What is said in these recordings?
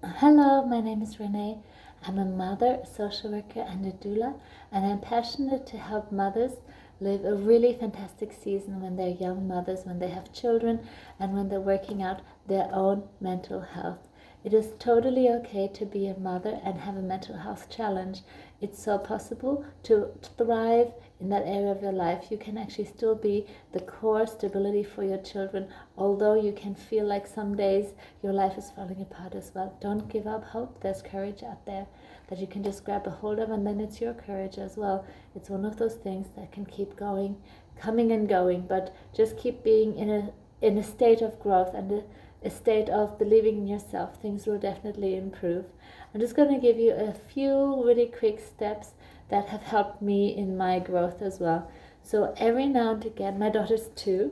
Hello, my name is Renee. I'm a mother, a social worker, and a doula, and I'm passionate to help mothers live a really fantastic season when they're young mothers, when they have children, and when they're working out their own mental health. It is totally okay to be a mother and have a mental health challenge. It's so possible to thrive in that area of your life. You can actually still be the core stability for your children, although you can feel like some days your life is falling apart as well. Don't give up hope. There's courage out there that you can just grab a hold of, and then it's your courage as well. It's one of those things that can keep going, coming and going, but just keep being in a state of growth and a state of believing in yourself. Things will definitely improve. I'm just going to give you a few really quick steps that have helped me in my growth as well. So every now and again, my daughter's 2,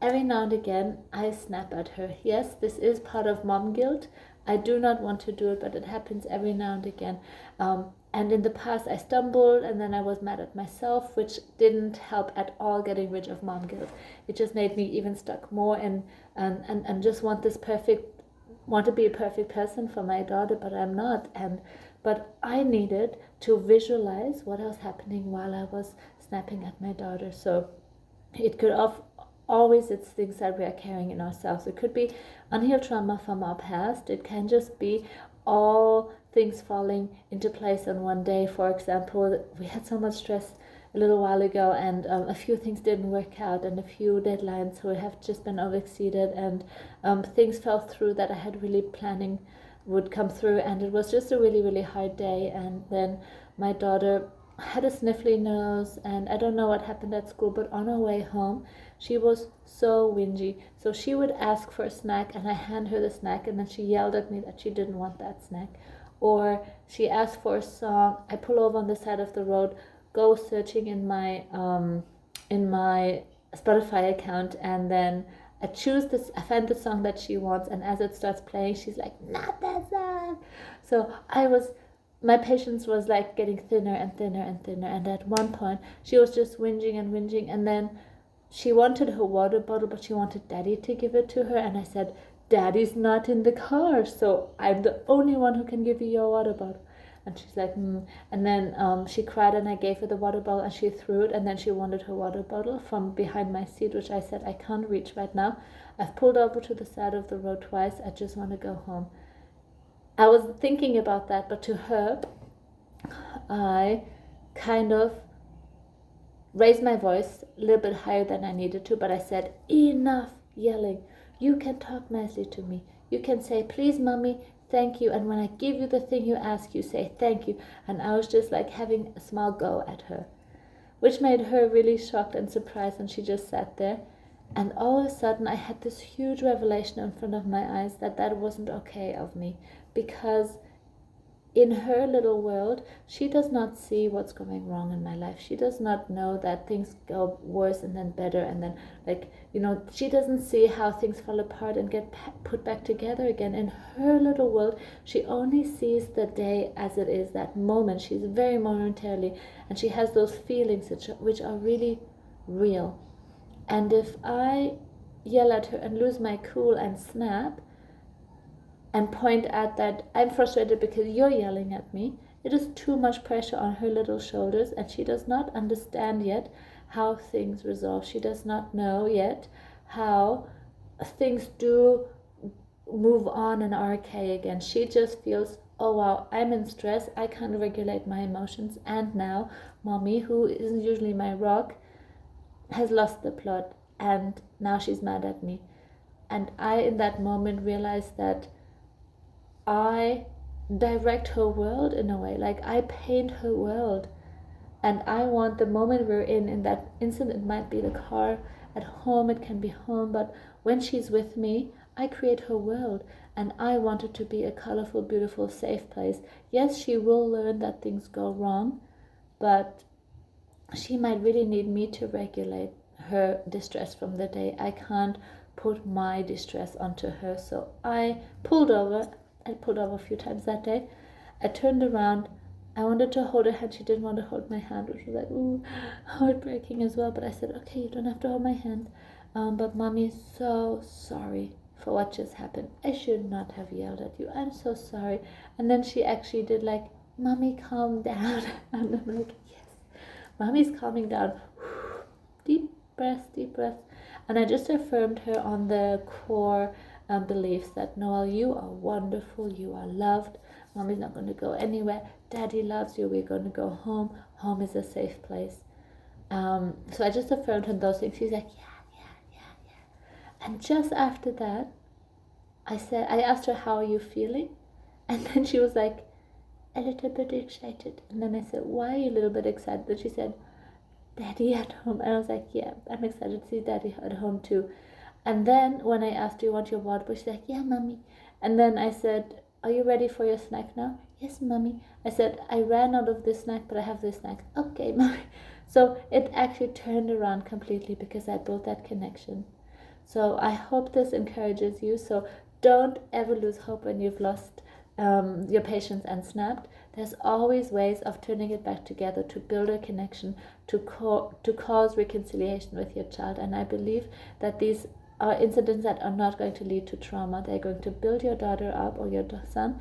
every now and again I snap at her. Yes, this is part of mom guilt. I do not want to do it, but it happens every now and again. And in the past I stumbled and then I was mad at myself, which didn't help at all getting rid of mom guilt. It just made me even stuck more and just want to be a perfect person for my daughter, but I'm not. But I needed to visualize what was happening while I was snapping at my daughter. So it could always, it's things that we are carrying in ourselves. It could be unhealed trauma from our past. It can just be all things falling into place on one day. For example, we had so much stress a little while ago, and a few things didn't work out, and a few deadlines who have just been overexceeded, and things fell through that I had really planning would come through, and it was just a really, really hard day. And then my daughter had a sniffly nose, and I don't know what happened at school, but on her way home she was so whingy. So she would ask for a snack and I hand her the snack, and then she yelled at me that she didn't want that snack. Or she asked for a song, I pull over on the side of the road, go searching in my Spotify account, and then I find the song that she wants, and as it starts playing she's like, not that song. So my patience was like getting thinner and thinner and thinner, and at one point she was just whinging and whinging, and then she wanted her water bottle, but she wanted daddy to give it to her, and I said, daddy's not in the car, so I'm the only one who can give you your water bottle. And she's like, And then she cried, and I gave her the water bottle, and she threw it, and then she wanted her water bottle from behind my seat, which I said, I can't reach right now. I've pulled over to the side of the road twice. I just want to go home. I was thinking about that, but to her, I kind of raised my voice a little bit higher than I needed to, but I said, enough yelling. You can talk nicely to me. You can say, please, mommy, thank you. And when I give you the thing you ask, you say thank you. And I was just like having a small go at her, which made her really shocked and surprised. And she just sat there. And all of a sudden, I had this huge revelation in front of my eyes that wasn't okay of me, because in her little world, she does not see what's going wrong in my life. She does not know that things go worse and then better, and then, she doesn't see how things fall apart and get put back together again. In her little world, she only sees the day as it is, that moment. She's very momentarily, and she has those feelings which are really real. And if I yell at her and lose my cool and snap, and point out that I'm frustrated because you're yelling at me, it is too much pressure on her little shoulders, and she does not understand yet how things resolve. She does not know yet how things do move on and are okay again. She just feels, oh wow, I'm in stress, I can't regulate my emotions, and now mommy, who is usually my rock, has lost the plot, and now she's mad at me. And I, in that moment, realized that I direct her world in a way, like I paint her world, and I want the moment we're in that instant. It might be the car, at home it can be home, but when she's with me, I create her world, and I want it to be a colorful, beautiful, safe place. Yes, she will learn that things go wrong, but she might really need me to regulate her distress from the day. I can't put my distress onto her. So I pulled over a few times that day. I turned around. I wanted to hold her hand. She didn't want to hold my hand, which was like, ooh, heartbreaking as well. But I said, okay, you don't have to hold my hand. But mommy is so sorry for what just happened. I should not have yelled at you. I'm so sorry. And then she actually did like, Mommy, calm down. And I'm like, yes, Mommy's calming down. Deep breath, deep breath. And I just affirmed her on the core beliefs that, Noel, you are wonderful, you are loved. Mommy's not going to go anywhere. Daddy loves you. We're going to go home. Home is a safe place. So I just affirmed her those things. She's like, yeah. And just after that, I asked her, how are you feeling? And then she was like, a little bit excited. And then I said, why are you a little bit excited? And she said, Daddy at home. And I was like, yeah, I'm excited to see Daddy at home too. And then when I asked, do you want your water? She's like, yeah, Mommy. And then I said, are you ready for your snack now? Yes, Mommy. I said, I ran out of this snack, but I have this snack. Okay, Mommy. So it actually turned around completely because I built that connection. So I hope this encourages you. So don't ever lose hope when you've lost your patience and snapped. There's always ways of turning it back together to build a connection, to cause reconciliation with your child. And I believe that these are incidents that are not going to lead to trauma. They're going to build your daughter up or your son.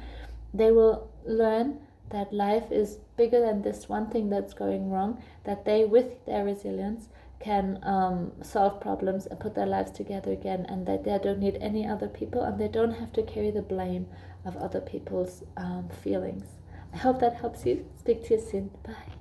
They will learn that life is bigger than this one thing that's going wrong, that they, with their resilience, can solve problems and put their lives together again, and that they don't need any other people, and they don't have to carry the blame of other people's feelings. I hope that helps you. Speak to you soon. Bye.